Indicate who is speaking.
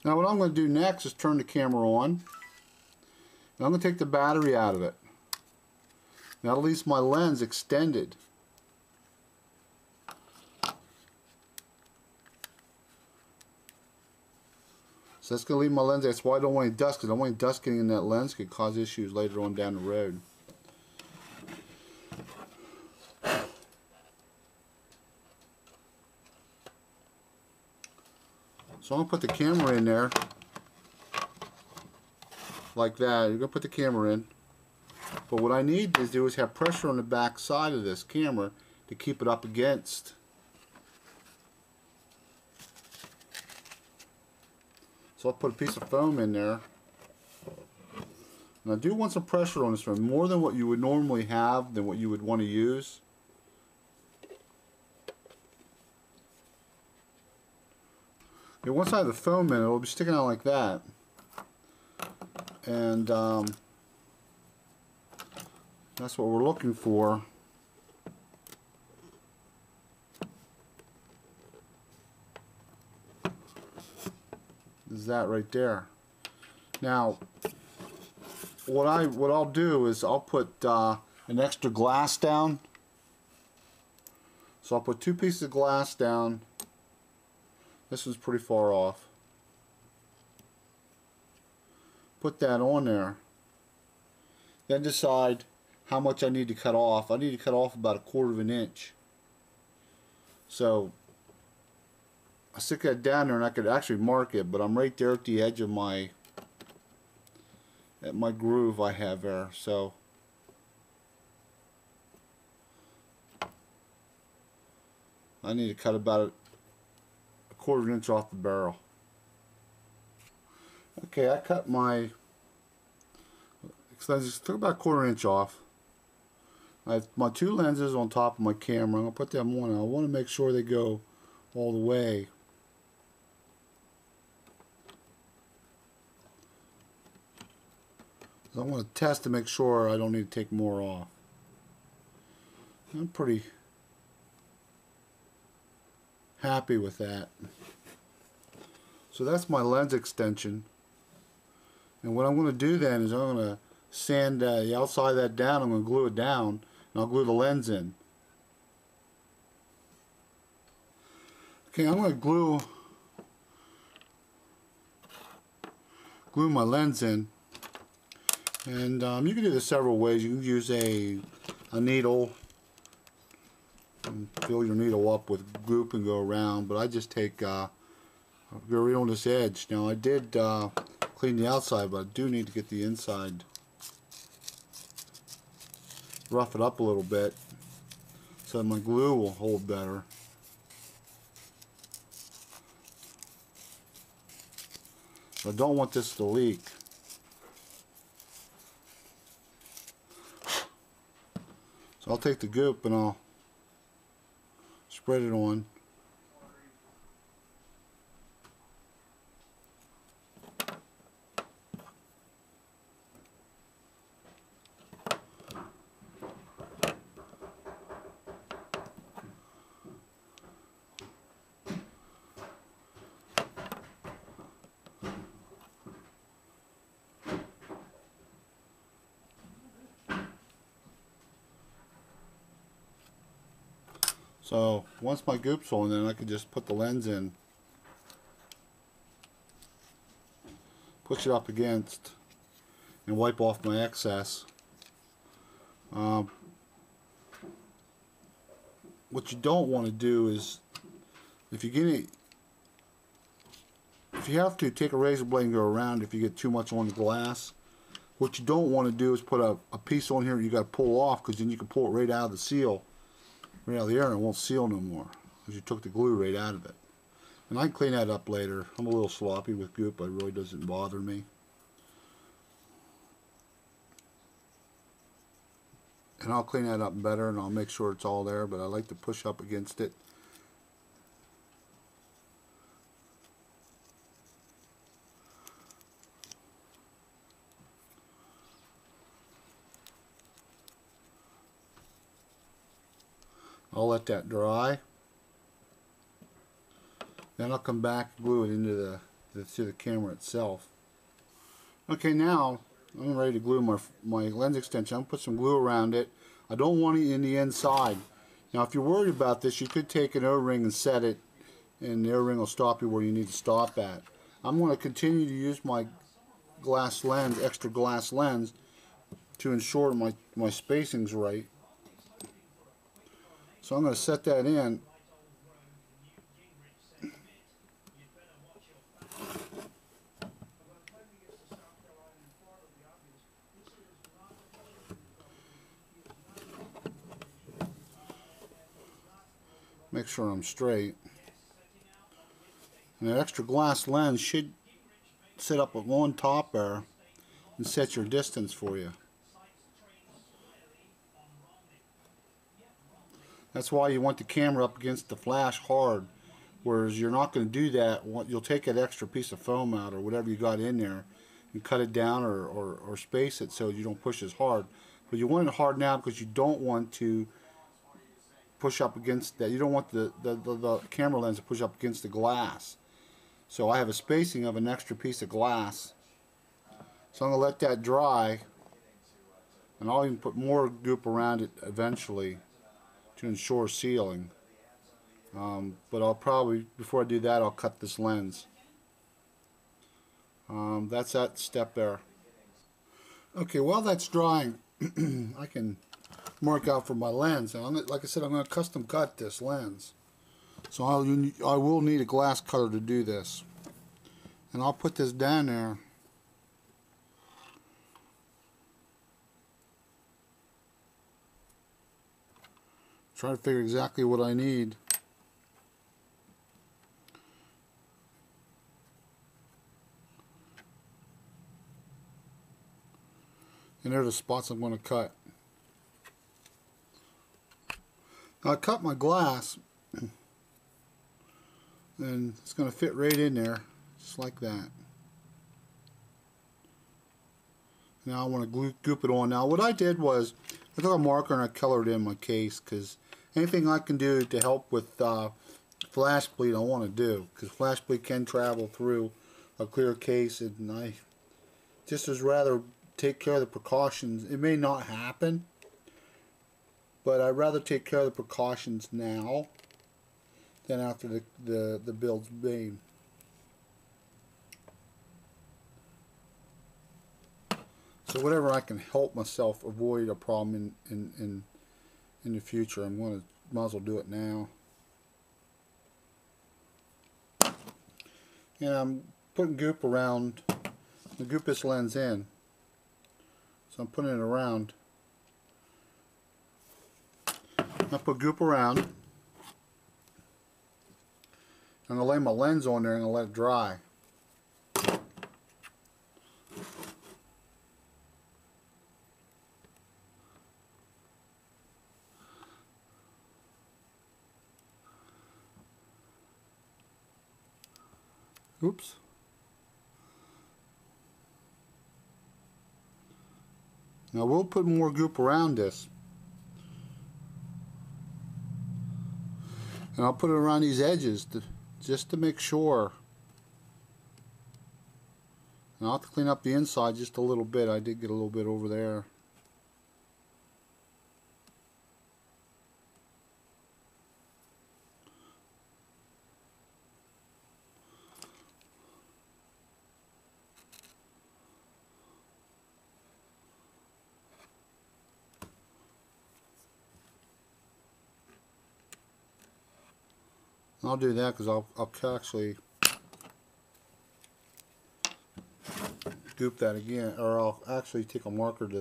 Speaker 1: Now what I'm going to do next is turn the camera on. And I'm going to take the battery out of it. Now that leaves my lens extended. So that's going to leave my lens. That's why I don't want any dust, because I don't want any dust getting in that lens. It could cause issues later on down the road. So I'm going to put the camera in there like that. You're going to put the camera in. But what I need to do is have pressure on the back side of this camera to keep it up against. So I'll put a piece of foam in there. And I do want some pressure on this one, more than what you would normally have, than what you would want to use. Okay, once I have the foam in, it'll be sticking out like that. And that's what we're looking for. Is that right there. Now what I'll do is I'll put an extra glass down. So I'll put 2 pieces of glass down. This one's pretty far off. Put that on there. Then decide how much I need to cut off. I need to cut off about 1/4 of an inch. So I stick that down there, and I could actually mark it, but I'm right there at the edge of my groove I have there. So I need to cut about 1/4 of an inch off the barrel. Okay, I cut my lenses, took about 1/4 inch off. I have my 2 lenses on top of my camera. I'm going to put them on. I want to make sure they go all the way. I want to test to make sure I don't need to take more off. I'm pretty happy with that. So that's my lens extension. And what I'm going to do then is I'm going to sand the outside of that down. I'm going to glue it down, and I'll glue the lens in. Okay, I'm going to glue my lens in. And you can do this several ways. You can use a needle and fill your needle up with goop and go around, but I just take go right on this edge. Now I did clean the outside, but I do need to get the inside. Rough it up a little bit so that my glue will hold better. I don't want this to leak. So I'll take the goop and I'll spread it on. So once my goop's on, then I can just put the lens in, push it up against, and wipe off my excess. What you don't want to do is, if you have to, take a razor blade and go around if you get too much on the glass. What you don't want to do is put a piece on here you got to pull off, because then you can pull it right out of the seal. Right out of the air, and it won't seal no more because you took the glue right out of it. And I can clean that up later. I'm a little sloppy with goop, but it really doesn't bother me. And I'll clean that up better, and I'll make sure it's all there, but I like to push up against it. I'll let that dry. Then I'll come back and glue it into to the camera itself. Okay, now I'm ready to glue my lens extension. I'm going to put some glue around it. I don't want it in the inside. Now if you're worried about this, you could take an O-ring and set it, and the O-ring will stop you where you need to stop at. I'm going to continue to use my glass lens, extra glass lens, to ensure my spacing's right. So I'm going to set that in. Make sure I'm straight. And that extra glass lens should sit up on top there and set your distance for you. That's why you want the camera up against the flash hard, whereas you're not going to do that. You'll take that extra piece of foam out or whatever you got in there and cut it down or space it so you don't push as hard. But you want it hard now because you don't want to push up against that. You don't want the camera lens to push up against the glass. So I have a spacing of an extra piece of glass. So I'm going to let that dry, and I'll even put more goop around it eventually to ensure sealing. But I'll probably, before I do that, I'll cut this lens. That's that step there. Okay, while that's drying, I can mark out for my lens. And like I said, I'm going to custom cut this lens. So I will need a glass cutter to do this. And I'll put this down there. Try to figure exactly what I need. And there are the spots I'm going to cut. Now I cut my glass, and it's going to fit right in there, just like that. Now I want to goop it on. Now what I did was, I took a marker and I colored in my case, because anything I can do to help with flash bleed I want to do, because flash bleed can travel through a clear case, and I just as rather take care of the precautions. It may not happen, but I'd rather take care of the precautions now than after the build's made. So whatever I can help myself avoid a problem in the future, I'm going to might as well do it now. And I'm putting goop around the goop this lens in. So I'm putting it around. I put goop around. I'm going to lay my lens on there and let it dry. Oops. Now we'll put more goop around this. And I'll put it around these edges just to make sure. And I'll have to clean up the inside just a little bit. I did get a little bit over there. I'll do that because I'll actually goop that again, or I'll actually take a marker to that.